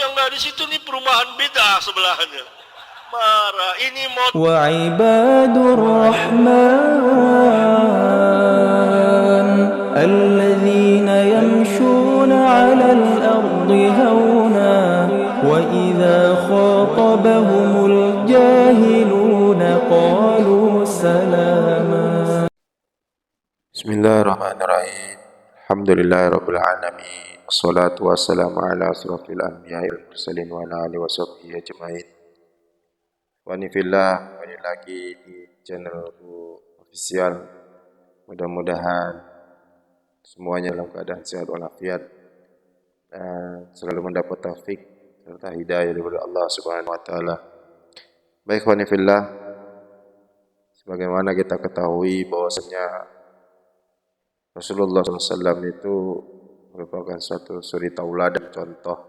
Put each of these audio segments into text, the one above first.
yang nggak di situ nih perumahan bid'ah sebelahnya. Marah, ini mau وعباد الرحمن الذين يمشون على الأرض هونا وإذا خاطبهم الجاهلون قالوا سلاما. Bismillahirrahmanirrahim. Alhamdulillahirabbil alamin. Wassalatu wassalamu ala asrofil anbiya'i wal mursalin wa ala alihi washabbihi ajmain. Wa nifillah, kembali lagi di channelku official. Mudah-mudahan semuanya dalam keadaan sehat walafiat dan selalu mendapat taufik serta hidayah dari Allah Subhanahu wa taala. Baik wa nifillah, sebagaimana kita ketahui bahwasanya Rasulullah SAW itu merupakan suatu suri tauladan contoh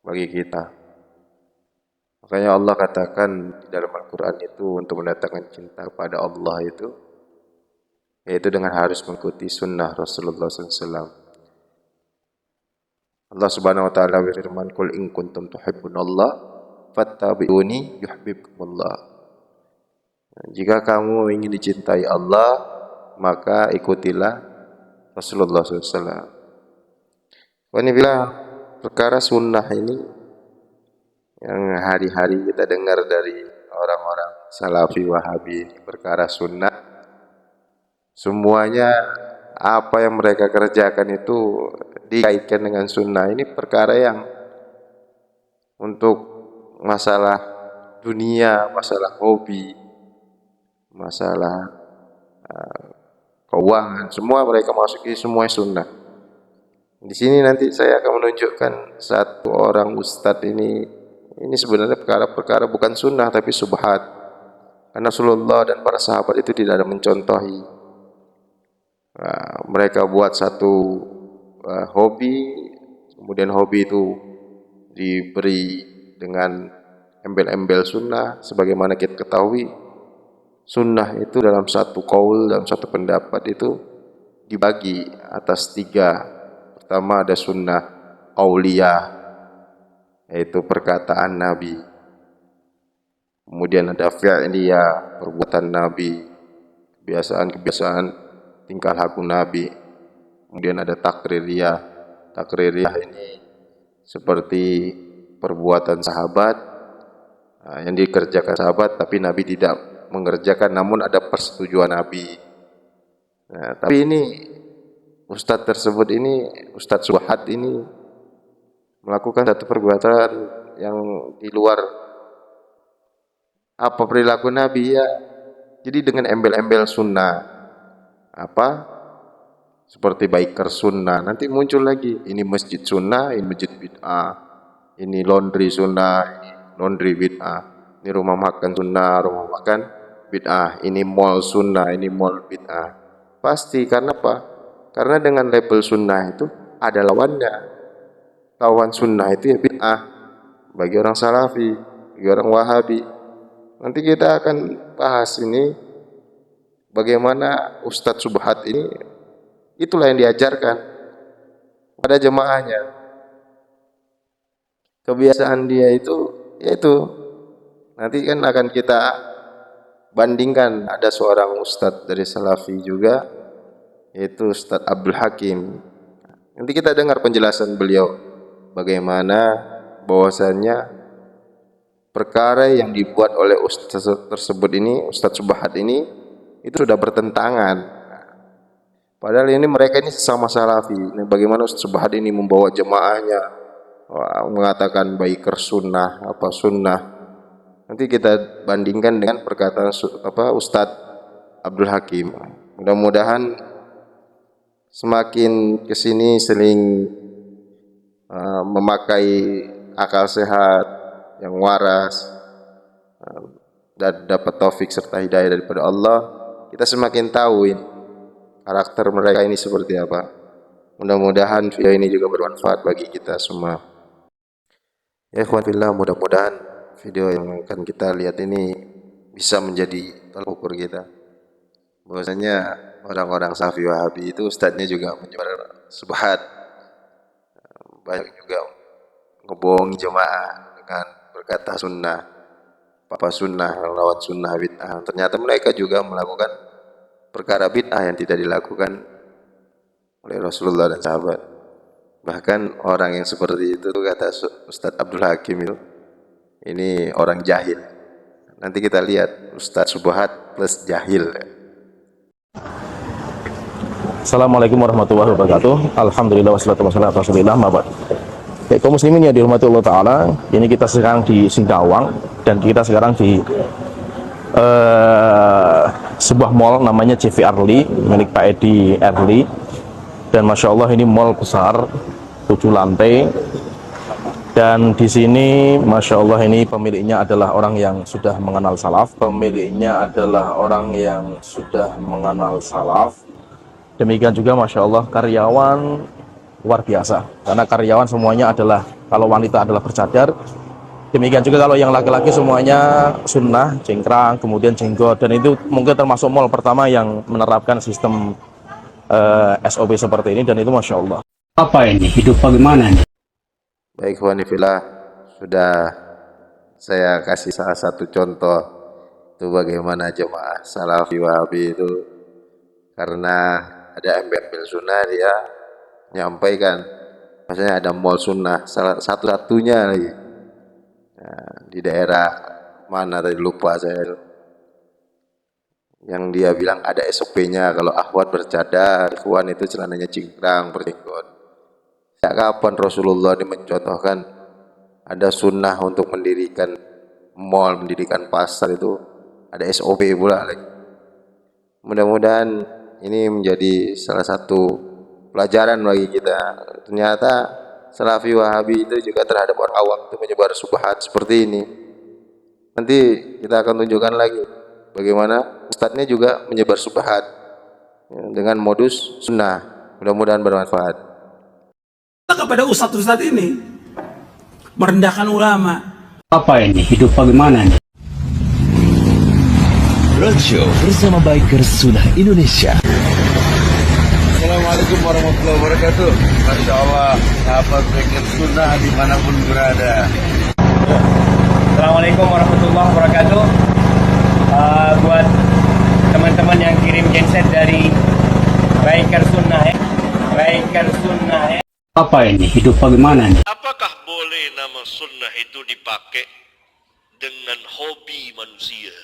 bagi kita. Makanya Allah katakan di dalam Al-Quran itu untuk mendatangkan cinta kepada Allah itu, yaitu dengan harus mengikuti sunnah Rasulullah SAW. Allah Subhanahu Wa Taala berfirman, "Qul in kuntum tuhibbunallah, fattabi'uni yuhibbukumullah." Jika kamu ingin dicintai Allah, maka ikutilah Rasulullah SAW. Ini bila perkara sunnah ini yang hari-hari kita dengar dari orang-orang Salafi Wahabi, perkara sunnah, semuanya apa yang mereka kerjakan itu dikaitkan dengan sunnah. Ini perkara yang untuk masalah dunia, masalah hobi, masalah keuangan, semua mereka masuki semua sunnah. Di sini nanti saya akan menunjukkan satu orang ustadz ini sebenarnya perkara-perkara bukan sunnah tapi subhat. Karena Rasulullah dan para sahabat itu tidak ada mencontohi. Mereka buat satu hobi, kemudian hobi itu diberi dengan embel-embel sunnah. Sebagaimana kita ketahui, sunnah itu dalam satu qaul, dalam satu pendapat itu dibagi atas 3. Pertama ada sunnah qauliyah, yaitu perkataan Nabi. Kemudian ada fi'liyah, perbuatan Nabi, kebiasaan-kebiasaan tingkah laku Nabi. Kemudian ada takririyah. Takririyah ini seperti perbuatan sahabat yang dikerjakan sahabat tapi Nabi tidak mengerjakan, namun ada persetujuan Nabi. Nah, tapi ini ustadz tersebut ini, ustadz subhat ini melakukan satu perbuatan yang di luar apa perilaku Nabi ya. Jadi dengan embel-embel sunnah, apa seperti biker sunnah, nanti muncul lagi ini masjid sunnah, ini masjid bid'ah, ini laundry sunnah, ini laundry bid'ah, ini rumah makan sunnah, rumah makan bid'ah, ini mall sunnah, ini mall bid'ah. Pasti karena apa? Karena dengan label sunnah itu ada lawannya. Lawan sunnah itu ya bid'ah bagi orang Salafi, bagi orang Wahabi. Nanti kita akan bahas ini bagaimana Ustadz Subhat ini, itulah yang diajarkan pada jemaahnya. Kebiasaan dia itu yaitu nanti kan akan kita bandingkan. Ada seorang Ustadz dari Salafi juga, yaitu Ustadz Abdul Hakim. Nanti kita dengar penjelasan beliau bagaimana bahwasannya perkara yang dibuat oleh Ustadz tersebut ini, Ustadz Subhat ini, itu sudah bertentangan. Padahal ini mereka ini sesama Salafi. Nah, bagaimana Ustadz Subhat ini membawa jemaahnya mengatakan biker sunnah, apa sunnah. Nanti kita bandingkan dengan perkataan Ustadz Abdul Hakim. Mudah-mudahan semakin kesini seling memakai akal sehat yang waras dan dapat taufik serta hidayah daripada Allah, kita semakin tahu ini karakter mereka ini seperti apa. Mudah-mudahan video ini juga bermanfaat bagi kita semua. Ya ikhwan fillah, mudah-mudahan video yang akan kita lihat ini bisa menjadi tolak ukur kita. Bahwasanya orang-orang Salafi Wahabi itu ustadznya juga menyebar subhat. Banyak juga ngebohongi jemaah dengan berkata sunnah, apa sunnah, lawan sunnah bid'ah. Ternyata mereka juga melakukan perkara bid'ah yang tidak dilakukan oleh Rasulullah dan sahabat. Bahkan orang yang seperti itu kata Ustadz Abdul Hakim itu, ini orang jahil. Nanti kita lihat Ustadz Subhat plus jahil. Assalamualaikum warahmatullahi wabarakatuh. Alhamdulillah wassalatu wassalamu ala Rasulillah. Baik kaum muslimin yang dihormati Allah Ta'ala, ini kita sekarang di Singkawang dan kita sekarang di sebuah mall namanya CV Early milik Pak Edi Early. Dan Masya Allah ini mall besar 7 lantai, dan di sini Masya Allah ini pemiliknya adalah orang yang sudah mengenal salaf. Demikian juga Masya Allah karyawan luar biasa, karena karyawan semuanya adalah, kalau wanita adalah bercadar, demikian juga kalau yang laki-laki semuanya sunnah, cingkrang, kemudian jenggot. Dan itu mungkin termasuk mall pertama yang menerapkan sistem SOP seperti ini, dan itu Masya Allah. Apa ini? Hidup bagaimana nih? Baik, wanifillah, sudah saya kasih salah satu contoh itu bagaimana jemaah Salafi Wahabi itu, karena ada embel-embel sunnah dia nyampaikan, maksudnya ada mall sunnah, salah satu-satunya lagi di daerah mana tadi lupa saya, yang dia bilang ada SOP-nya, kalau akhwat bercadar, ikhwan itu celananya cingkrang, berjenggot. Ya, kapan Rasulullah ini mencontohkan ada sunnah untuk mendirikan mall, mendirikan pasar itu ada SOP pula lagi. Mudah-mudahan ini menjadi salah satu pelajaran bagi kita. Ternyata Salafi Wahabi itu juga terhadap orang awam itu menyebar subhat seperti ini. Nanti kita akan tunjukkan lagi bagaimana ustadznya juga menyebar subhat dengan modus sunnah. Mudah-mudahan bermanfaat. Kepada ustadz-ustadz ini merendahkan ulama. Apa ini? Hidup bagaimana nih? Roadshow bersama Bikers Sunnah Indonesia. Assalamualaikum warahmatullahi wabarakatuh. Masya Allah, sahabat Bikers Sunnah dimanapun berada. Assalamualaikum warahmatullahi wabarakatuh. Buat teman-teman yang kirim genset dari Bikers Sunnah ya. Bikers Sunnah ya. Apa ini? Hidup bagaimana nih? Apakah boleh nama sunnah itu dipakai dengan hobi manusia?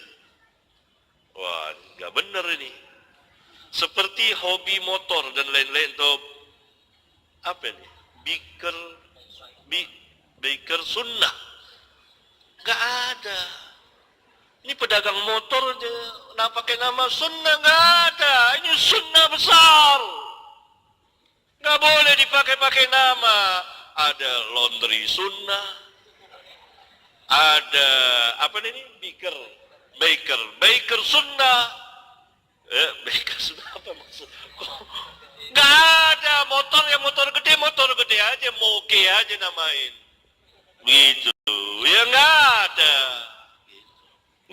Wah, nggak benar ini. Seperti hobi motor dan lain-lain tuh, apa ini? Biker sunnah. Nggak ada. Ini pedagang motor aja, nah pakai nama sunnah, nggak ada. Ini sunnah besar. Nggak boleh dipakai-pakai nama. Ada laundry sunnah, ada apa ini? Baker sunnah. Baker sunnah apa maksud? Nggak ada motor gede aja, moge aja namain. Gitu, ya nggak ada.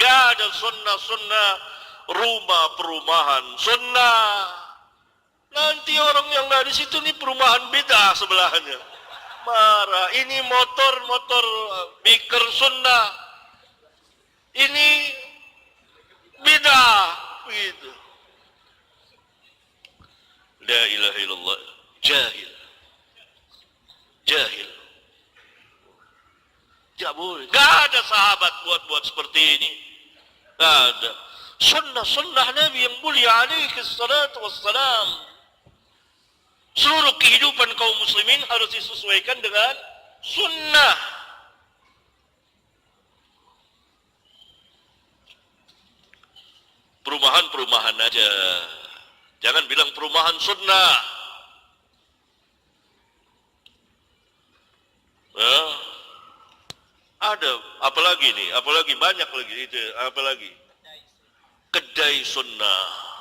Nggak ada sunnah rumah perumahan sunnah. Nanti orang yang nggak di situ nih perumahan bid'ah sebelahnya. Marah. Ini motor biker sunnah. Ini bid'ah. Begitu. La ilaha illallah. Jahil. Tidak boleh. Nggak ada sahabat buat seperti ini. Nggak ada. Sunnah Nabi yang mulia alaihi salatu wassalam. Seluruh kehidupan kaum muslimin harus disesuaikan dengan sunnah. Perumahan aja. Jangan bilang perumahan sunnah. Ya. Ada, apalagi nih, apalagi banyak lagi itu, apalagi kedai sunnah.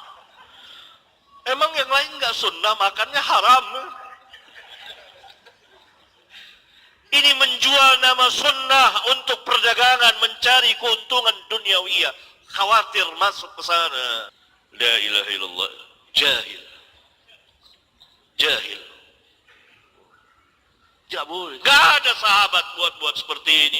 Emang yang lain nggak sunnah, makannya haram. Ini menjual nama sunnah untuk perdagangan, mencari keuntungan duniawiyah. Khawatir masuk ke sana. La ilaha illallah. Jahil. Tidak boleh. Gak ada sahabat buat-buat seperti ini.